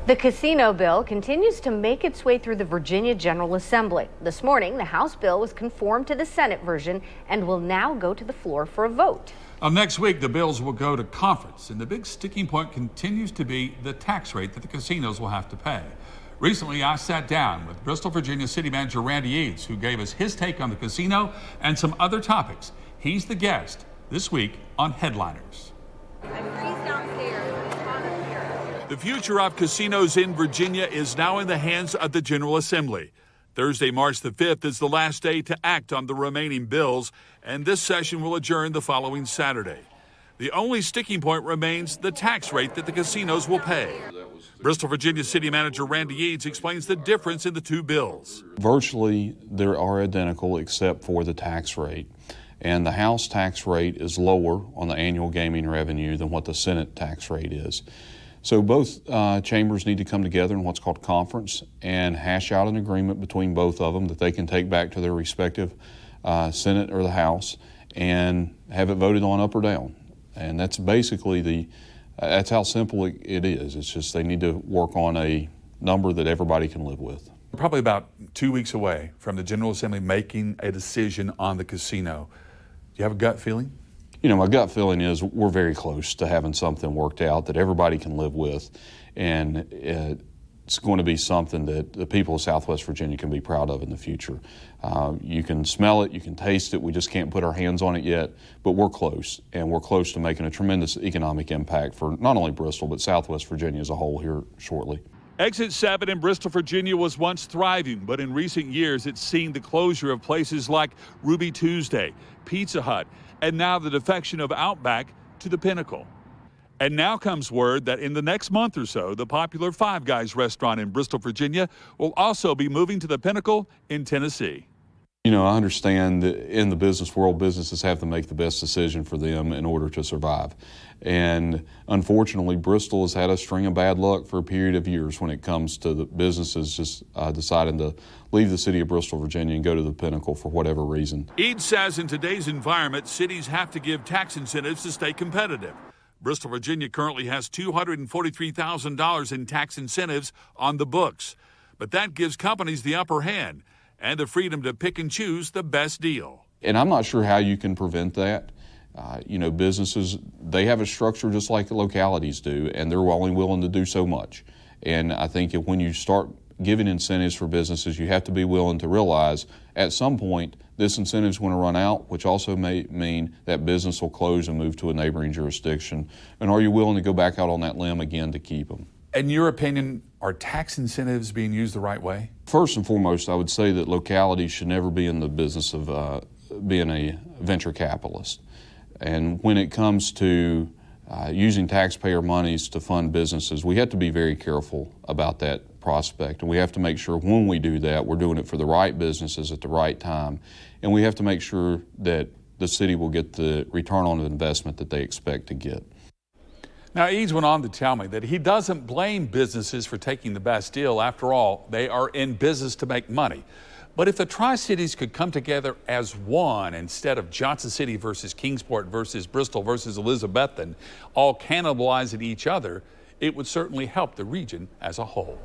The casino bill continues to make its way through the Virginia General Assembly. This morning, the House bill was conformed to the Senate version and will now go to the floor for a vote. Next week, the bills will go to conference, and the big sticking point continues to be the tax rate that the casinos will have to pay. Recently, I sat down with Bristol, Virginia City Manager Randy Eads, who gave us his take on the casino and some other topics. He's the guest this week on Headliners. The future of casinos in Virginia is now in the hands of the General Assembly. Thursday, March the 5th is the last day to act on the remaining bills, and this session will adjourn the following Saturday. The only sticking point remains the tax rate that the casinos will pay. Bristol, Virginia City Manager Randy Eads explains the difference in the two bills. Virtually, they are identical except for the tax rate. And the House tax rate is lower on the annual gaming revenue than what the Senate tax rate is. So both chambers need to come together in what's called conference and hash out an agreement between both of them that they can take back to their respective Senate or the House and have it voted on up or down. And that's basically that's how simple it is. It's just they need to work on a number that everybody can live with. We're probably about 2 weeks away from the General Assembly making a decision on the casino. Do you have a gut feeling? You know, my gut feeling is we're very close to having something worked out that everybody can live with, and it's going to be something that the people of Southwest Virginia can be proud of in the future. You can smell it, you can taste it, we just can't put our hands on it yet, but we're close, and we're close to making a tremendous economic impact for not only Bristol, but Southwest Virginia as a whole here shortly. Exit 7 in Bristol, Virginia was once thriving, but in recent years it's seen the closure of places like Ruby Tuesday, Pizza Hut, and now the defection of Outback to the Pinnacle. And now comes word that in the next month or so, the popular Five Guys restaurant in Bristol, Virginia will also be moving to the Pinnacle in Tennessee. You know, I understand that in the business world, businesses have to make the best decision for them in order to survive. And unfortunately, Bristol has had a string of bad luck for a period of years when it comes to the businesses just deciding to leave the city of Bristol, Virginia and go to the Pinnacle for whatever reason. Eads says in today's environment, cities have to give tax incentives to stay competitive. Bristol, Virginia currently has $243,000 in tax incentives on the books. But that gives companies the upper hand and the freedom to pick and choose the best deal. And I'm not sure how you can prevent that. You know, businesses, they have a structure just like localities do, and they're only willing to do so much. And I think when you start giving incentives for businesses, you have to be willing to realize at some point this incentive is going to run out, which also may mean that business will close and move to a neighboring jurisdiction. And are you willing to go back out on that limb again to keep them? In your opinion, are tax incentives being used the right way? First and foremost, I would say that localities should never be in the business of being a venture capitalist. And when it comes to using taxpayer monies to fund businesses, we have to be very careful about that prospect. And we have to make sure when we do that, we're doing it for the right businesses at the right time. And we have to make sure that the city will get the return on investment that they expect to get. Now, Eads went on to tell me that he doesn't blame businesses for taking the best deal. After all, they are in business to make money. But if the Tri-Cities could come together as one instead of Johnson City versus Kingsport versus Bristol versus Elizabethton, all cannibalizing each other, it would certainly help the region as a whole.